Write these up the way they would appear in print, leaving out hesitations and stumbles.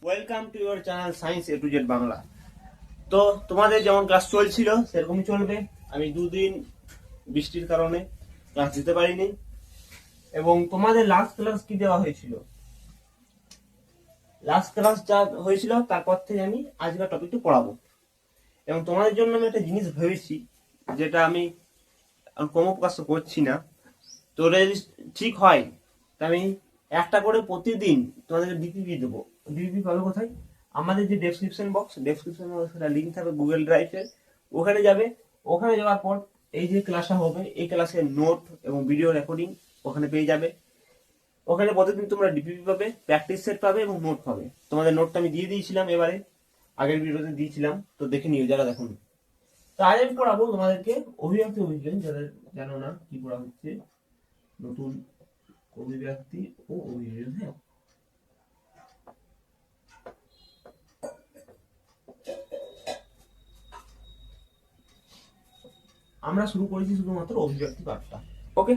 Welcome to your channel science A to Z Bangla. তো তোমাদের যেমন ক্লাস চলছিল সেরকমই চলবে। আমি দুদিন বৃষ্টির কারণে ক্লাস দিতে পারিনি, এবং তোমাদের লাস্ট ক্লাস কি দেওয়া হয়েছিল, লাস্ট ক্লাস যা হয়েছিল তারপর থেকে আমি আজকের টপিকটা পড়াবো। এবং তোমাদের জন্য আমি একটা জিনিস ভেবেছি, যেটা আমি ক্রমপ্রকাশ করছি না। তো যদি ঠিক হয় তা আমি একটা করে প্রতিদিন তোমাদেরকে ডিপিপি দেবো। ডিপিপি পাবে কোথায়? আমাদের যে ডেসক্রিপশন বক্সটা লিঙ্ক থাকবে গুগল ড্রাইভের, ওখানে যাবে। ওখানে যাওয়ার পর এই যে ক্লাসটা হবে, এই ক্লাসের নোট এবং ভিডিও রেকর্ডিং ওখানে পেয়ে যাবে। ওখানে প্রতিদিন তোমরা ডিপিপি পাবে, প্র্যাকটিস সেট পাবে এবং নোট পাবে। তোমাদের নোটটা আমি দিয়ে দিয়েছিলাম, এবারে আগের ভিডিওতে দিয়েছিলাম, তো দেখে নিও যারা দেখুন। তো আজ আমি পড়াবো তোমাদেরকে অভিব্যক্তি অভিযোজন, যারা জানো না কি পড়া হচ্ছে, নতুন অভিব্যক্তি ও অভিযোজন। হ্যাঁ, আমরা শুরু করেছি শুধুমাত্র অভিব্যক্তি পাঠটা। ওকে,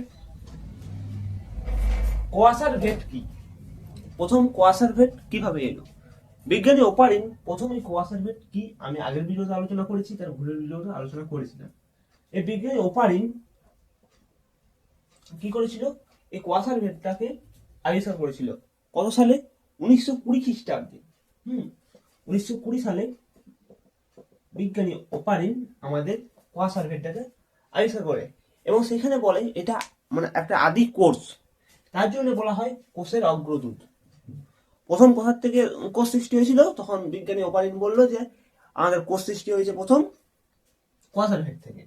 কোয়াসার ভেট কি? প্রথম কোয়াসার ভেট কিভাবে এলো? বিজ্ঞানী ওপারিন প্রথম এই কোয়াসার ভেট কি আমি আগের ভিডিওতে আলোচনা করেছি, তার ভুলের ভিডিওতে আলোচনা করেছিলাম। এই বিজ্ঞানী ওপারিন কি করেছিল? এই কোয়াসার ভেটটাকে আবিষ্কার করেছিল কত সালে? 1920 খ্রিস্টাব্দে। 1920 সালে বিজ্ঞানী ওপারিন আমাদের কোয়াসার ভেটটাকে আবিষ্কার করে, এবং সেখানে বলে এটা মানে একটা আদি কোর্স, তার জন্য বলা হয় কোষের অগ্রদূত। প্রথম কোথার থেকে কোষ সৃষ্টি হয়েছিল? তখন বিজ্ঞানী ওপারিন বলল যে আমাদের কোষ সৃষ্টি হয়েছে প্রথম কোয়াসার ভেট থেকে।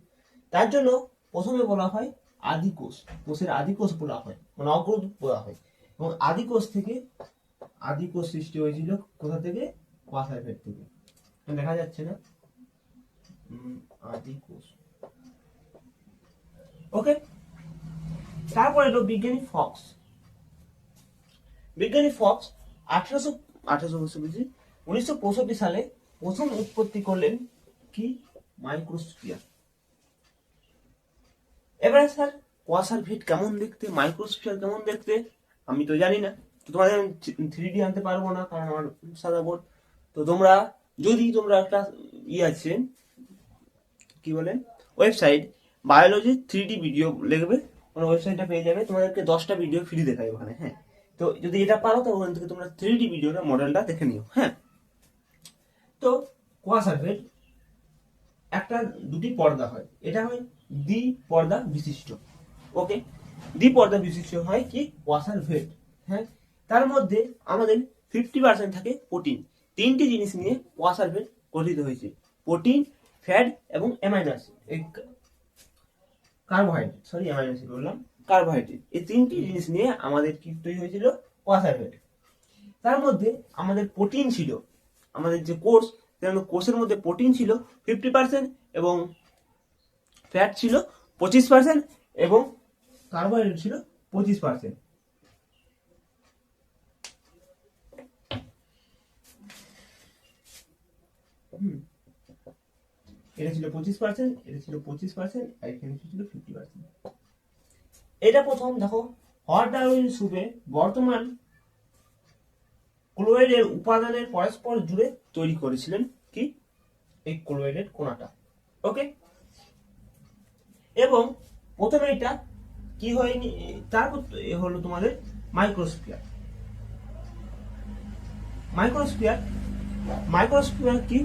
তার জন্য প্রথমে বলা হয় আদি কোষ, কোষের আদি কোষ বলা হয়, মানে অগ্রদূত বলা হয়। এবং আদি কোষ থেকে আদি কোষ সৃষ্টি হয়েছিল কোথা থেকে? কোয়াসার ভেট থেকে। দেখা যাচ্ছে না? আদি কোষ। ওকে, তারপর এলো বিজ্ঞানী ফক্স। বিজ্ঞানী ফক্স 1965 সালে প্রথম উৎপত্তি করলেন কি? মাইক্রোস্ফিয়ার। এবারে স্যার কোয়াসার ভেট কেমন দেখতে, মাইক্রোস্ফিয়ার কেমন দেখতে আমি তো জানি না, তো তোমাদের আমি 3D আনতে পারবো না, কারণ আমার সাদা বোর্ড। তো তোমরা যদি তোমরা একটা আছে কি বলে ওয়েবসাইট, বায়োলজি 3D ভিডিও লিখবে, মানে ওয়েবসাইটটা পেয়ে যাবে, তোমাদেরকে 10টা ভিডিও ফ্রি দেখাবে ওখানে। হ্যাঁ, তো যদি এটা পারো তো ওখান থেকে তোমরা 3D ভিডিওটা মডেলটা দেখে নিও। হ্যাঁ, তো কোয়াসার ভেট একটা দুটি পর্দা হয়, এটা হয় দ্বি পর্দা বিশিষ্ট। ওকে, দ্বি পর্দা বিশিষ্ট হয় কি? কোয়াসার ভেট। হ্যাঁ, তার মধ্যে আমাদের 50% থাকে প্রোটিন। তিনটি জিনিস নিয়ে কোয়াসার ভেট গঠিত হয়েছে: প্রোটিন, ফ্যাট এবং অ্যামাইনো অ্যাসিড, এই কার্বোহাইড্রেট, সরি অ্যামাইনো অ্যাসিড বললাম, কার্বোহাইড্রেট। এই তিনটি জিনিস নিয়ে আমাদের কি তৈরি হয়েছিল? কোয়াসার ভেট। তার মধ্যে আমাদের প্রোটিন ছিল, আমাদের যে কোর্স, কোর্সের মধ্যে প্রোটিন ছিল 50% এবং ফ্যাট ছিল 25% এবং কার্বোহাইড্রেট ছিল 25%। এটা ছিল 25%, এটা ছিল 25%, আর এখানে ছিল 50%। এটা প্রথম দেখো, হরডাউইন সুপে বর্তমান ক্লোরাইডের উপাদানের পরস্পর জুড়ে তৈরি করেছিলেন কি? এই ক্লোরাইডের কণাটা। ওকে, এবং প্রথমে এটা কি হয়নি, তারপর হলো তোমাদের মাইক্রোস্ফিয়ার। মাইক্রোস্ফিয়ার মাইক্রোস্ফিয়ার কি?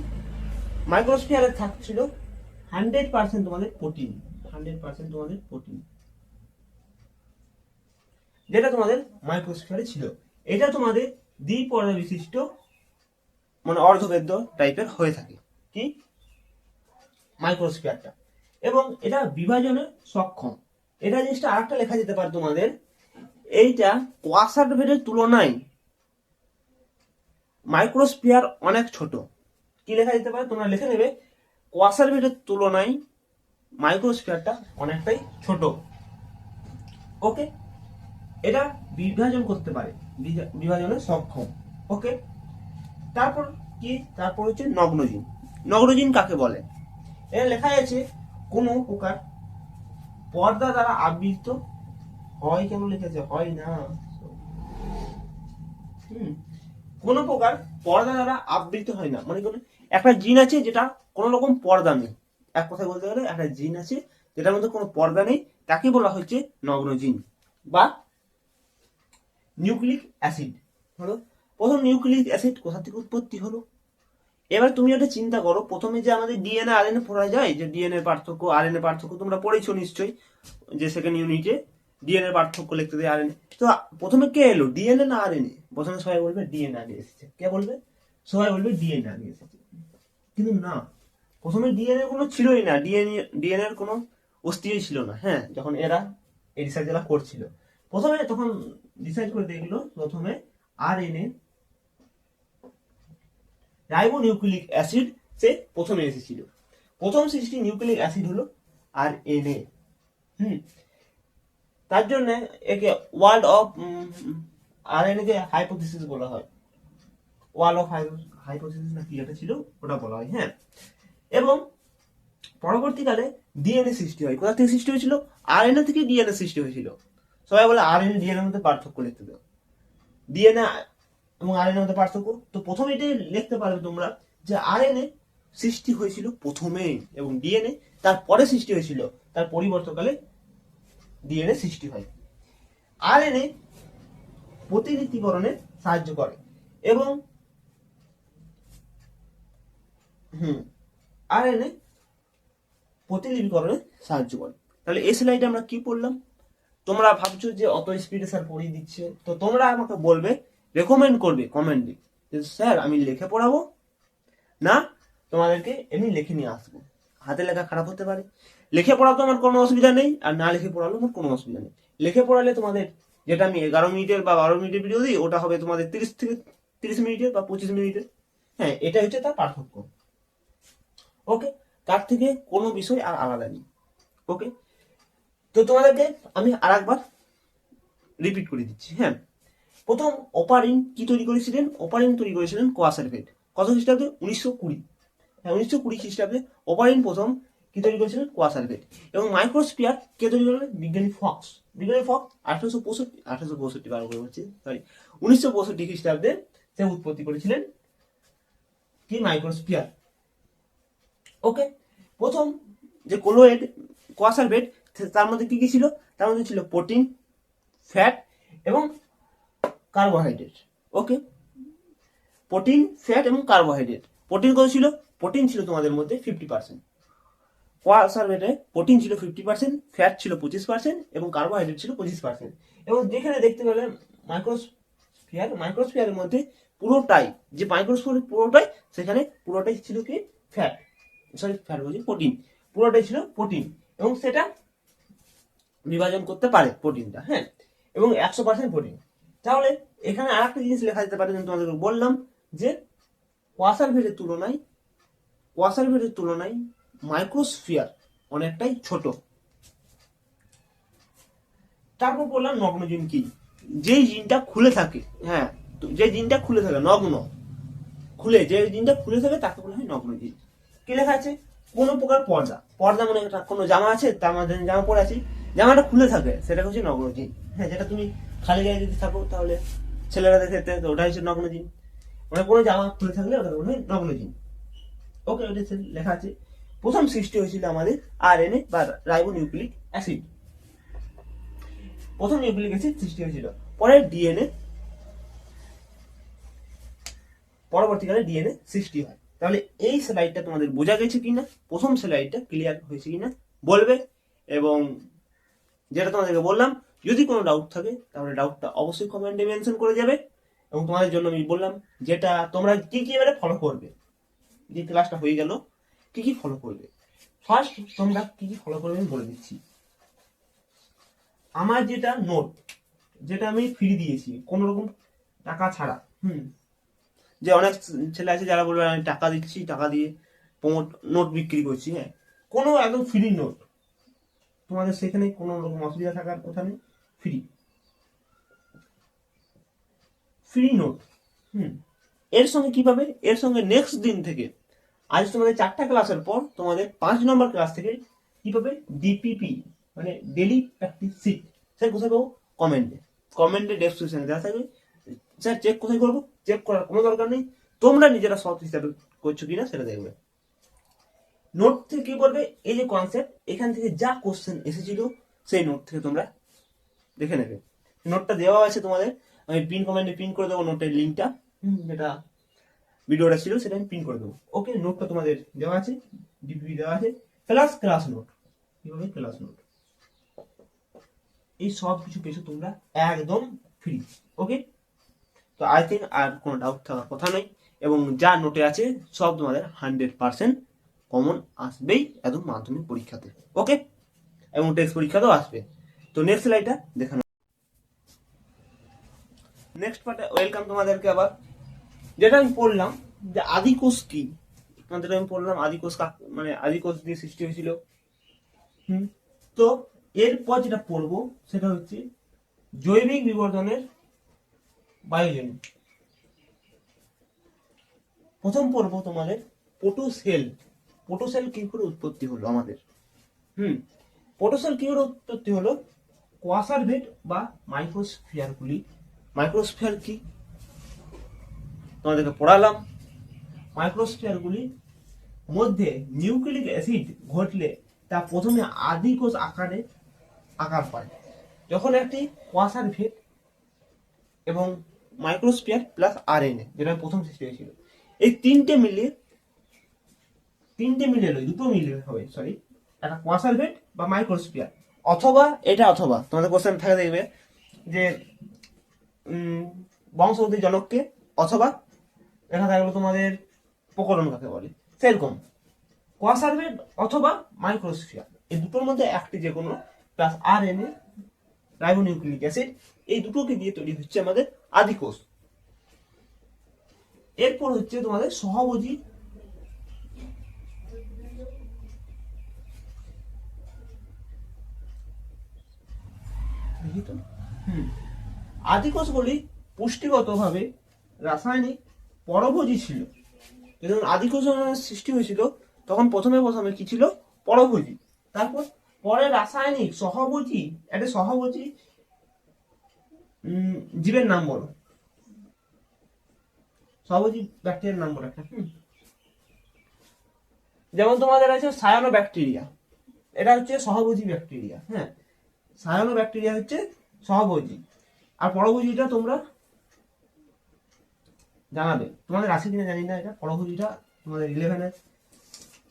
মাইক্রোস্ফিয়ারে থাকছিল 100% তোমাদের প্রোটিন, 100% তোমাদের প্রোটিন, যেটা তোমাদের মাইক্রোস্ফিয়ারে ছিল। এটা তোমাদের দ্বিপর্দা বিশিষ্ট, মানে অর্ধবেদ্য টাইপের হয়ে থাকে কি মাইক্রোস্ফিয়ারটা, এবং এটা বিভাজনে সক্ষম। এটা জিনিসটা আরেকটা লেখা যেতে পারে তোমাদের, এইটা কোয়াসার ভেটের তুলনায় মাইক্রোস্ফিয়ার অনেক ছোট। কি লেখা যেতে পারে? তোমরা লিখে নেবে, কোয়াসার ভেটের তুলনায় মাইক্রোস্ফিয়ারটা অনেকটাই ছোট। ওকে, এটা বিভাজন করতে পারে, বিভাজনে সক্ষম। ওকে, তারপর কি? তারপর হচ্ছে নগ্নজিন। নগ্নজিন কাকে বলে? এটা লেখা আছে কোন প্রকার পর্দা দ্বারা আবৃত হয়, কেন লিখেছে হয় না, কোনো প্রকার পর্দা দ্বারা আবৃত হয় না। মানে কোনো একটা জিন আছে যেটা কোনো রকম পর্দা নেই, এক কথায় বলতে গেলে একটা জিন আছে যেটার মধ্যে কোনো পর্দা নেই, তাকে বলা হচ্ছে নগ্ন জিন বা নিউক্লিক অ্যাসিড। হলো প্রথম নিউক্লিক অ্যাসিড কোথা থেকে উৎপত্তি হলো। এবার তুমি একটা চিন্তা করো, প্রথমে যে আমাদের ডিএনএ আরএনএ পড়া যায়, যে ডিএনএ পার্থক্য আরএনএ পার্থক্য তোমরা পড়েছো নিশ্চয়ই, যে সেকেন্ড ইউনিটে ডিএনএ পার্থক্য লিখতে দেয় আরএনএ। তো প্রথমে কে এলো, ডিএনএ না আরএনএ? প্রথমে সবাই বলবে ডিএনএ আগে এসেছে। কে বলবে? সবাই বলবে ডিএনএ আগে এসেছে। কিন্তু না, প্রথমে ডিএনএ কোনো ছিলই না, ডিএনএ এর কোনো অস্তিত্বই ছিল না। হ্যাঁ, যখন এরা এই রিসার্চ এরা করছিল, প্রথমে তখন ডিসাইড করে দেখলো প্রথমে আরএনএ রাইবো নিউক্লিক অ্যাসিড সে প্রথমে এসেছিল। প্রথম সৃষ্টি নিউক্লিক অ্যাসিড হলো আরএনএ। তার জন্য একে world of RNA K hypothesis বলা হয়। ওয়ার্ল্ড অফ হাইপোথিসিস না কি একটা ছিল, ওটা বলা হয়। হ্যাঁ, এবং পরবর্তীকালে ডিএনএ সৃষ্টি হয়। কোথা থেকে সৃষ্টি হয়েছিল? আরএনএ থেকে ডিএনএ সৃষ্টি হয়েছিল। সবাই বলে আরএনএ ডিএনএ এর মধ্যে পার্থক্য লিখতে দাও, ডিএনএ এবং আরএনএ মধ্যে পার্থক্য। তো প্রথমে এটাই লিখতে পারবে তোমরা যে আরএনএ সৃষ্টি হয়েছিল প্রথমে এবং ডিএনএ তারপরে সৃষ্টি হয়েছিল, তার পরিবর্তনকালে ডিএনএ সৃষ্টি হয়। আরএনএ প্রতিলিপিকরণে সাহায্য করে এবং আরএনএ প্রতিলিপিকরণে সাহায্য করে। তাহলে এই স্লাইডে আমরা কি পড়লাম? তোমরা ভাবছো যে অত স্পিডে স্যার পড়িয়ে দিচ্ছে, তো তোমরা আমাকে বলবে, রেকমেন্ড করবে কমেন্টে যে স্যার আমি লিখে পড়াবো না তোমাদেরকে এমনি লিখে নিয়ে আসবো। হাতে লেখা খারাপ হতে পারে, লিখে পড়াতে আমার কোনো অসুবিধা নেই, আর না লিখে পড়ালেও আমার কোনো অসুবিধা নেই। লিখে পড়ালে তোমাদের যেটা আমি 11 মিনিটের বা 12 মিনিটের ভিডিও দিই, ওটা হবে তোমাদের 30 থেকে 30 মিনিটের বা 25 মিনিটের। হ্যাঁ, এটা হচ্ছে তার পার্থক্য। ওকে, তার থেকে কোনো বিষয় আর আলাদা নেই। ওকে, তো তোমাদেরকে আমি আর একবার রিপিট করে দিচ্ছি। হ্যাঁ, প্রথম অপারিন কি তৈরি করেছিলেন? অপারিন তৈরি করেছিলেন কোয়াসারভেট। কত খ্রিস্টাব্দে? 1920। হ্যাঁ, 1920 খ্রিস্টাব্দে অপারিন প্রথম কি তৈরি করেছিলেন? কোয়াসারভেট। এবং মাইক্রোস্ফিয়ার কে তৈরি করলেন? বিজ্ঞানী ফক্স। বিজ্ঞানী ফক্স 1865 বার করে বলছি, সরি, 1965 খ্রিস্টাব্দে সে উৎপত্তি করেছিলেন কি? মাইক্রোস্ফিয়ার। ওকে, প্রথম যে কোলোয়েড কোয়াসারভেট, তার মধ্যে কি কি ছিল? তার মধ্যে ছিল প্রোটিন, ফ্যাট এবং কার্বোহাইড্রেট। ওকে, প্রোটিন, ফ্যাট এবং কার্বোহাইড্রেট। প্রোটিন কত ছিল? প্রোটিন ছিল তোমাদের মধ্যে 50%। কোয়াসারভেটে প্রোটিন ছিল 50%, ফ্যাট ছিল 25% এবং কার্বোহাইড্রেট ছিল 25%। এবং যেখানে দেখতে পেলে মাইক্রোস্ফিয়ারের মধ্যে পুরোটাই, যে মাইক্রোস্ফিয়ার পুরোটাই, সেখানে পুরোটাই ছিল কি? ফ্যাট, সরি ফ্যাট বলছি, প্রোটিন। পুরোটাই ছিল প্রোটিন এবং সেটা বিভাজন করতে পারে প্রোটিনটা। হ্যাঁ, এবং 100% প্রোটিন। তাহলে এখানে আর একটা জিনিস লেখা যেতে পারে, কিন্তু তোমাদেরকে বললাম যে কোয়াসারভেটের তুলনায় মাইক্রোস্ফিয়ার অনেকটাই ছোট। তারপর বললাম নগ্ন জিন কি? যেই জিনটা খুলে থাকে, হ্যাঁ, যে জিনটা খুলে থাকে, নগ্ন যে জিনটা খুলে থাকে তাকে বলা হয় নগ্ন জিন। কি লেখা আছে? কোনো প্রকার পর্দা, মানে কোনো জামা আছে, তার মধ্যে জামা পরে আছি, জামাটা খুলে থাকে, সেটা হচ্ছে নগ্ন জিন। হ্যাঁ, যেটা তুমি খালি গায়ে যদি থাকো তাহলে ছেলেরা দেখে, তো ওটা হচ্ছে নগ্ন জিন। মানে কোনো জামা খুলে থাকলে ওটা বলা হয় নগ্ন জিন। ওকে, ওটা লেখা আছে। প্রথম সৃষ্টি হয়েছিল আমাদের আরএনএ বা রাইবো নিউক্লিক অ্যাসিড। প্রথম নিউক্লিক অ্যাসিড সৃষ্টি হয়েছিল, পরে ডিএনএ, পরবর্তীকালে ডিএনএ সৃষ্টি হয়। তাহলে এই স্লাইডটা তোমাদের বোঝা গেছে কিনা, প্রথম স্লাইডটা ক্লিয়ার হয়েছে কিনা বলবে। এবং যেটা তোমাদেরকে বললাম, যদি কোনো ডাউট থাকে তাহলে ডাউটটা অবশ্যই কমেন্টে মেনশন করে যাবে। এবং তোমাদের জন্য আমি বললাম যেটা তোমরা কি কি এবারে ফলো করবে, যে ক্লাসটা হয়ে গেল, কি কি ফলো করবে। ফার্স্ট তোমরা কি কি ফলো করবে আমি বলে দিচ্ছি। আমার যেটা নোট, যেটা আমি ফ্রি দিয়েছি কোনো রকম টাকা ছাড়া, যে অনেক ছেলে আছে যারা বলবে আমি টাকা দিচ্ছি, টাকা দিয়ে নোট বিক্রি করছি। হ্যাঁ, কোনো একদম ফ্রি নোট, তোমাদের সেখানে কোনো রকম অসুবিধা থাকার কথা নেই, ফ্রি নোট। এর সঙ্গে কি পাবে? এর সঙ্গে নেক্সট দিন থেকে, আজ তোমাদের 4টা ক্লাসের পর তোমাদের 5 নম্বর ক্লাস থেকে কি পাবে? ডিপিপি, মানে ডেলি প্র্যাকটিস শিট। স্যার কোথায় পাবো? কমেন্টে ডেসক্রিপশনে দেওয়া থাকবে, স্যার চেক কোথায় করবো? চেক করার কোনো দরকার নেই, তোমরা নিজেরা সৎ হিসাবে করছো কিনা সেটা দেখবে। নোট থেকে কি করবে, এই যে কনসেপ্ট, এখান থেকে যা কোশ্চেন এসেছিল সেই নোট থেকে তোমরা দেখে নেবে। নোটটা দেওয়া আছে তোমাদের, আমি পিন কমেন্টে পিন করে দেবো নোটের লিঙ্কটা, যেটা ভিডিওটা ছিল সেটা আমি পিন করে দেবো। ওকে, নোটটা তোমাদের দেওয়া আছে, ডিপিপি দেওয়া আছে, প্লাস ক্লাস নোট, কিভাবে ক্লাস নোট, এই সব কিছু পেয়েছো তোমরা একদম ফ্রি। ওকে, তো আই থিঙ্ক আর কোনো ডাউট থাকার কথা নয়, এবং যা নোটে আছে সব তোমাদের 100% কমন আসবেই একদম মাধ্যমিক পরীক্ষাতে। ওকে, এবং টেস্ট পরীক্ষাতেও আসবে। তো নেক্সট স্লাইডটা দেখানো, নেক্সট পার্টে ওয়েলকাম তোমাদেরকে আবার। যেটা আমি পড়লাম যে আদিকোষ কি, যেটা আমি পড়লাম আদিকোষ মানে আদিকোষ দিয়ে সৃষ্টি হয়েছিল। তো এরপর যেটা পড়বো সেটা হচ্ছে জৈবিক বিবর্ধনের বায়োজনী। প্রথম পড়বো তোমাদের প্রোটোসেল। প্রোটোসেল কি করে উৎপত্তি হলো আমাদের। প্রোটোসেল কি করে উৎপত্তি হলো, কোয়াসারভেট বা মাইক্রোস্ফিয়ার গুলি। মাইক্রোস্ফিয়ার কি তোমাদেরকে পড়ালাম। মাইক্রোস্ফিয়ার গুলির মধ্যে নিউক্লিক অ্যাসিড ঘটলে তা প্রথমে আদিকোষ আকারে আকার পায়। যখন একটি কোয়াসারভেট এবং মাইক্রোস্ফিয়ার প্লাস আরএনএ, যেটা প্রথম সৃষ্টি হয়েছিল, এই তিনটে মিলে নয়, দুটো মিলে হবে, সরি, একটা কোয়াসারভেট বা মাইক্রোস্ফিয়ার, অথবা এটা, অথবা তোমাদের কোশ্চেন থাকে দেখবে যে বংশগতির জনককে, অথবা দেখা থাকলো তোমাদের প্রকরণ কাকে বলে, সেরকম কোয়াসারভেট অথবা মাইক্রোস্ফিয়ার, এই দুটোর মধ্যে একটি যে কোনো, প্লাস আরএনএ রাইবোনিউক্লিক অ্যাসিড, এই দুটোকে দিয়ে তৈরি হচ্ছে আমাদের আদিকোষ। এরপর হচ্ছে তোমাদের সহভোজী আদিকোষগুলি পুষ্টিগতভাবে রাসায়নিক পরভোজী ছিল। যখন আদিকোষ সৃষ্টি হয়েছিল তখন প্রথমে কি ছিল, পরভোজী। তারপর পরে রাসায়নিক সহভোজী, একটা সহভোজী জীবের নাম বলো, সহভোজী ব্যাকটেরিয়ার নাম বলো একটা। যেমন তোমাদের আছে সায়ানো ব্যাকটেরিয়া, এটা হচ্ছে সহভোজী ব্যাকটেরিয়া। হ্যাঁ, সায়ানো ব্যাকটেরিয়া হচ্ছে সহভোজী, আর পরভোজীটা তোমরা জানাবে, তোমাদের আছে কিনা জানি না, এটা পরভোজীটা তোমাদের 11-এ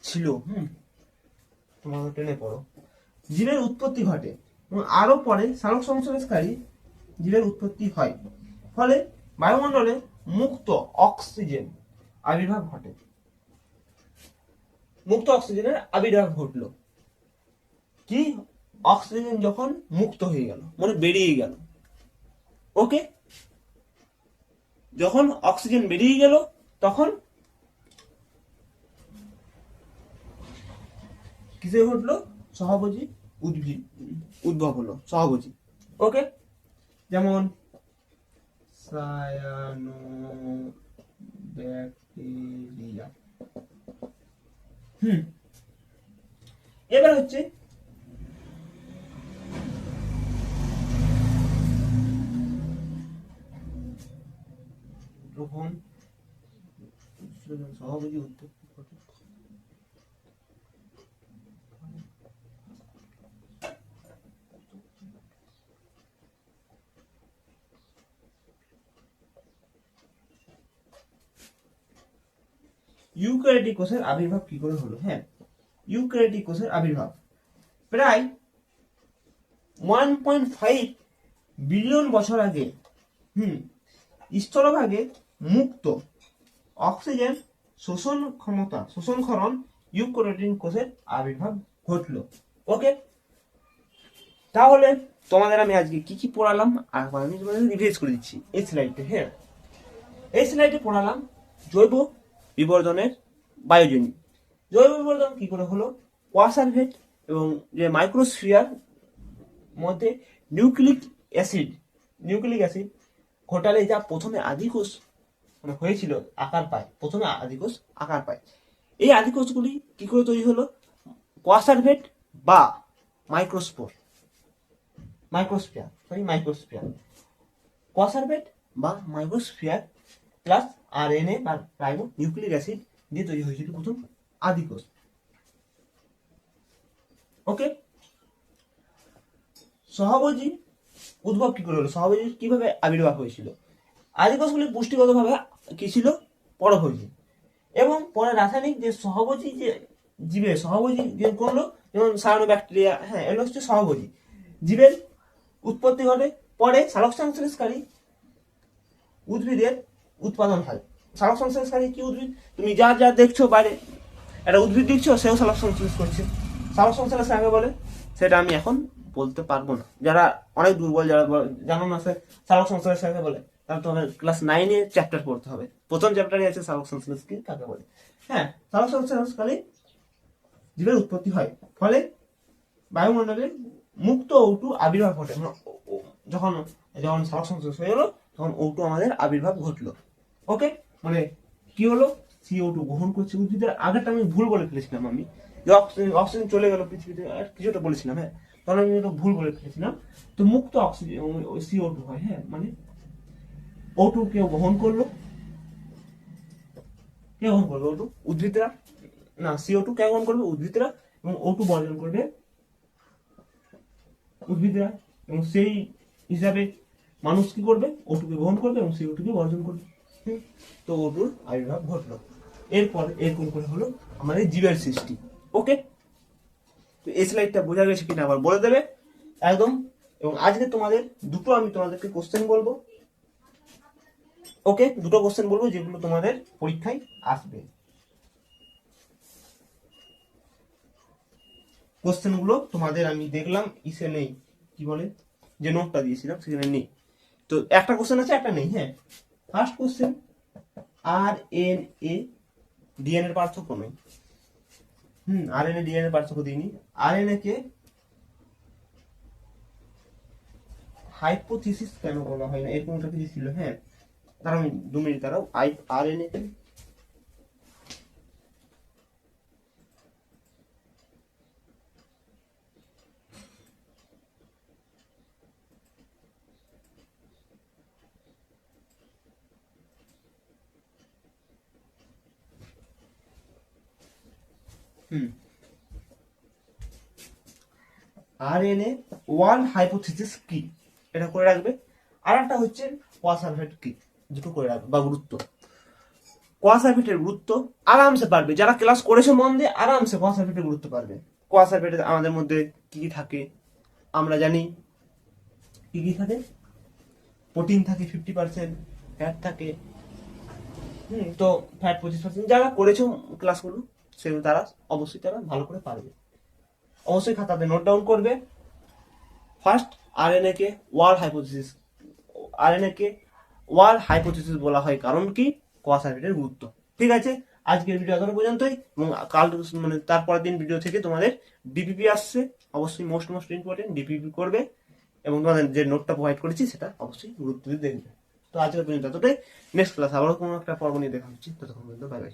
ছিল। তোমাদের টেনে পড়ো। জীবের উৎপত্তি ঘটে এবং আরো পরে সালোক সংশ্লেষকারী জীবের উৎপত্তি হয়, ফলে বায়ুমণ্ডলে মুক্ত অক্সিজেন আবির্ভাব ঘটে। মুক্ত অক্সিজেনের আবির্ভাব ঘটলো কি, অক্সিজেন যখন মুক্ত হয়ে গেল, মানে বেরিয়ে গেল। ওকে, যখন অক্সিজেন বেরিয়ে গেল তখন কিসে ঘটলো, সহভোজী উদ্ভিদ উদ্ভব হলো, সহভোজী। ওকে, যেমন সায়ানোব্যাকটেরিয়া। এবার হচ্ছে গ্রহণ সহভোজী উৎপত্তি ঘটে। ইউক্যারিওটিক কোষের আবির্ভাব কি করে হলো। হ্যাঁ, ইউক্যারিওটিক কোষের আবির্ভাব প্রায় 1.5 বিলিয়ন বছর আগে স্থলভাগে মুক্ত অক্সিজেন শোষণক্ষরণ ইউক্যারিওটিক কোষের আবির্ভাব ঘটলো। ওকে, তাহলে তোমাদের আমি আজকে কি কি পড়ালাম আর আমি তোমাদের রিভাইজ করে দিচ্ছি এই স্লাইডে। হ্যাঁ, এই স্লাইডে পড়ালাম জৈব বিবর্ধনের বায়োজনী। জৈব বিবর্ধন কি করে হলো, কোয়াসারভেট এবং যে মাইক্রোস্ফিয়ার মধ্যে নিউক্লিক অ্যাসিড ঘটালে যা প্রথমে আদিকোষ মানে হয়েছিল আকার পায়, প্রথমে আদিকোষ আকার পায়। এই আদিকোষগুলি কি করে তৈরি হলো, কোয়াসারভেট বা মাইক্রোস্ফিয়ার, কোয়াসারভেট বা মাইক্রোস্ফিয়ার প্লাস আরএনএ বা রাইবো নিউক্লিক অ্যাসিড দিয়ে তৈরি হয়েছিল প্রথম আদিকোষ। ওকে, সহভোজী উদ্ভব কি করে হলো, সহভোজী কিভাবে আবির্ভাব হয়েছিল? আদিকোষগুলি পুষ্টিগতভাবে কি ছিল, পরভোজী, এবং পরে রাসায়নিক যে সহভোজী যে জীবের সহভোজী যে করলো, যেমন সায়ানো ব্যাকটেরিয়া, হ্যাঁ এগুলো হচ্ছে সহভোজী জীবের উৎপত্তি ঘটে, পরে সালোক সংশ্লেষকারী উদ্ভিদের উৎপাদন হয়। সালোক সংশ্লেষকারী কি উদ্ভিদ? তুমি যা যা দেখছো বাইরে, একটা উদ্ভিদ দেখছো, সেও সালোক সংশ্লেষ করছে। সালোক সংশ্লেষ কাকে বলে সেটা আমি এখন বলতে পারবো না। যারা অনেক দুর্বল, যারা জানো না সালোক সংশ্লেষ কাকে বলে, তাহলে তোমাদের ক্লাস 9-এ চ্যাপ্টার পড়তে হবে। প্রথম চ্যাপ্টারে আছে সালোক সংশ্লেষ কি কাকে বলে। হ্যাঁ, সালোক সংশ্লেষকারী জীবের উৎপত্তি হয়, ফলে বায়ুমণ্ডলে মুক্ত O2 আবির্ভাব ঘটে। যখন যখন সালোক সংশ্লেষ হয়ে গেলো, তখন O2 আমাদের আবির্ভাব ঘটলো। ওকে, মানে কি হলো, CO2 গ্রহণ করছে উদ্ভিদের। আগেরটা আমি ভুল বলে ফেলেছিলাম, আমি যে অক্সিজেন চলে গেল পৃথিবীতে, কিছুটা বলেছিলাম, হ্যাঁ তখন আমি এটা ভুল বলে ফেলেছিলাম। তো মুক্ত অক্সিজেন CO2 হয়, হ্যাঁ মানে O2 কেউ গ্রহণ করলো, কে গ্রহণ করবে O2? উদ্ভিদরা। না, CO2 কে গ্রহণ করবে? উদ্ভিদরা। এবং O2 বর্জন করবে উদ্ভিদরা, এবং সেই হিসাবে মানুষ কি করবে, O2 কে গ্রহণ করবে এবং CO2 কে বর্জন করবে। তো O2-র আবির্ভাব ঘটলো। এরপর এরকম করে হলো আমাদের জীবের সৃষ্টি। ওকে, তো এই স্লাইডটা বোঝা গেছে কিনা আবার বলে দেবে একদম। এবং আজকে আমি তোমাদেরকে কোশ্চেন বলবো। ওকে, দুটো কোশ্চেন বলবো যেগুলো তোমাদের পরীক্ষায় আসবে। কোশ্চেন গুলো তোমাদের আমি দেখলাম ইসে নেই, কি বলে, যে নোটটা দিয়েছিলাম সেখানে নেই। তো একটা কোশ্চেন আছে, একটা নেই। হ্যাঁ, ফার্স্ট কোশ্চেন, RNA DNA এর পার্থক্য নেই। RNA DNA এর পার্থক্য দিইনি। RNA কে হাইপোথিসিস কেন বলা হয় না, এরকম একটা কিছু ছিল। হ্যাঁ, দাঁড়াও 2 মিনিট দাঁড়াও। RNA RNA ওয়ার্ল্ড হাইপোথিসিস কি, এটা করে রাখবে। আর একটা হচ্ছে কোয়াসারভেট কি, দুটো করে রাখবে। বা গুরুত্ব, কোয়াসারভেটের গুরুত্ব আরামসে পারবে, যারা ক্লাস করেছে মন দিয়ে আরামসে কোয়াসারভেটের গুরুত্ব পারবে। কোয়াসারভেটে আমাদের মধ্যে কি কি থাকে আমরা জানি। কি কি থাকে? প্রোটিন থাকে 50%, ফ্যাট থাকে, তো ফ্যাট 25%। যারা করেছো ক্লাসগুলো সেগুলো তারা অবশ্যই তারা ভালো করে পারবে। অবশ্যই খাতাতে নোট ডাউন করবে। ফার্স্ট, আরএনএ কে ওয়ার্ল্ড হাইপোথিসিস বলা হয় কারণ কি? কোয়াসারভেটের গুরুত্ব। ঠিক আছে, আজকের ভিডিও এতটা পর্যন্তই। এবং কাল মানে তারপরের দিন ভিডিও থেকে তোমাদের ডিপিপি আসছে, অবশ্যই মোস্ট ইম্পর্টেন্ট ডিপিপি করবে, এবং তোমাদের যে নোটটা প্রোভাইড করেছি সেটা অবশ্যই গুরুত্ব দিয়ে দেখবে। তো আজকের পর্যন্ত এতটাই। নেক্সট ক্লাস আবারও কোনো একটা পর্ব নিয়ে দেখা হচ্ছে, ততক্ষণ পর্যন্ত বাই বাই।